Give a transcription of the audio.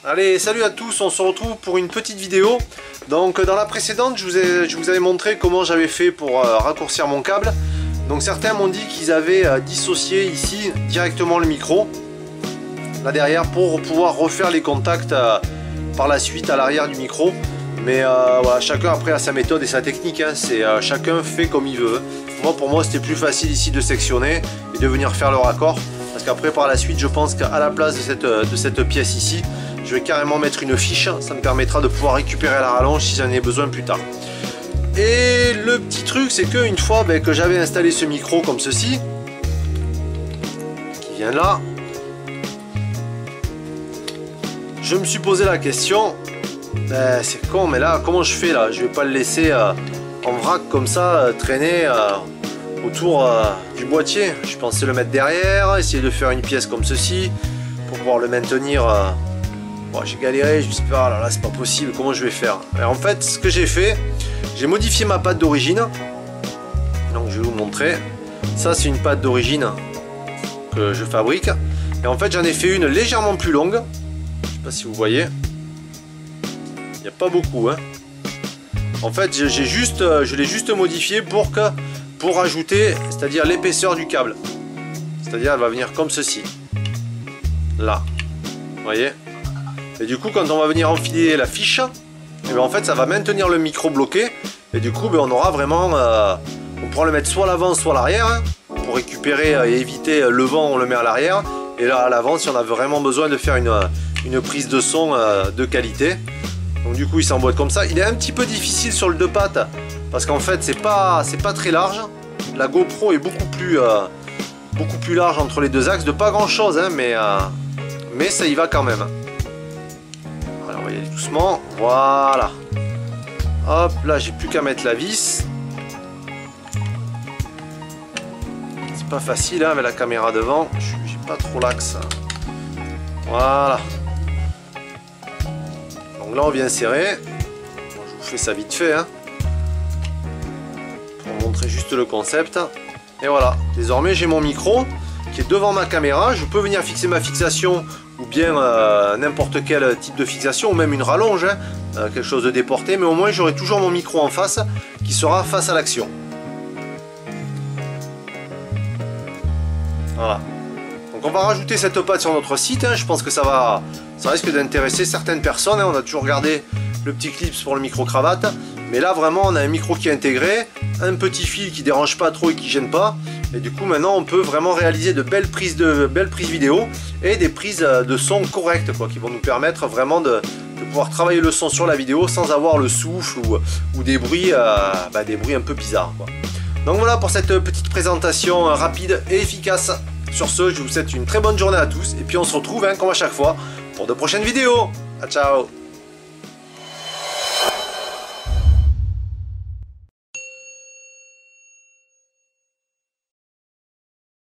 Allez, salut à tous, on se retrouve pour une petite vidéo. Donc dans la précédente, je vous avais montré comment j'avais fait pour raccourcir mon câble. Donc certains m'ont dit qu'ils avaient dissocié ici directement le micro, là derrière, pour pouvoir refaire les contacts par la suite à l'arrière du micro. Mais voilà, chacun après a sa méthode et sa technique, hein. Chacun fait comme il veut. Pour moi c'était plus facile ici de sectionner et de venir faire le raccord. Parce qu'après par la suite je pense qu'à la place de cette pièce ici, je vais carrément mettre une fiche. Ça me permettra de pouvoir récupérer la rallonge si j'en ai besoin plus tard. Et le petit truc c'est qu'une fois que j'avais installé ce micro comme ceci, qui vient là, je me suis posé la question, c'est con mais là comment je fais là? Je vais pas le laisser en vrac comme ça traîner autour du boîtier. Je pensais le mettre derrière, essayer de faire une pièce comme ceci pour pouvoir le maintenir. Bon, j'ai galéré, je me suis dit ah là là c'est pas possible, comment je vais faire? Et en fait ce que j'ai fait, j'ai modifié ma patte d'origine. Donc je vais vous montrer. Ça c'est une patte d'origine que je fabrique. Et en fait j'en ai fait une légèrement plus longue. Je sais pas si vous voyez. Il n'y a pas beaucoup, hein. En fait je l'ai juste modifié pour ajouter, c'est-à-dire l'épaisseur du câble. C'est-à-dire elle va venir comme ceci. Là. Vous voyez? Et du coup quand on va venir enfiler la fiche, et bien en fait ça va maintenir le micro bloqué. Et du coup on aura vraiment, on pourra le mettre soit à l'avant soit à l'arrière, hein, pour récupérer et éviter le vent, on le met à l'arrière. Et là à l'avant si on a vraiment besoin de faire une prise de son de qualité. Donc du coup il s'emboîte comme ça. Il est un petit peu difficile sur le deux pattes parce qu'en fait c'est pas très large. La GoPro est beaucoup plus large entre les deux axes, de pas grand chose, hein, mais ça y va quand même. Alors on va y aller doucement, voilà. Hop, là j'ai plus qu'à mettre la vis. C'est pas facile hein, avec la caméra devant, j'ai pas trop l'axe. Voilà. Donc là on vient serrer. Bon, je vous fais ça vite fait, hein, pour montrer juste le concept. Et voilà, désormais j'ai mon micro qui est devant ma caméra. Je peux venir fixer ma fixation ou bien n'importe quel type de fixation, ou même une rallonge, hein, quelque chose de déporté, mais au moins j'aurai toujours mon micro en face qui sera face à l'action. Voilà. Donc on va rajouter cette patte sur notre site, hein. Je pense que ça risque d'intéresser certaines personnes, hein. On a toujours gardé le petit clip pour le micro cravate, mais là vraiment on a un micro qui est intégré, un petit fil qui dérange pas trop et qui gêne pas, et du coup maintenant on peut vraiment réaliser de belles prises vidéo et des prises de son correctes, quoi, qui vont nous permettre vraiment de pouvoir travailler le son sur la vidéo sans avoir le souffle ou des bruits un peu bizarres, quoi. Donc voilà pour cette petite présentation rapide et efficace. Sur ce, je vous souhaite une très bonne journée à tous et puis on se retrouve, hein, comme à chaque fois pour de prochaines vidéos. Ciao.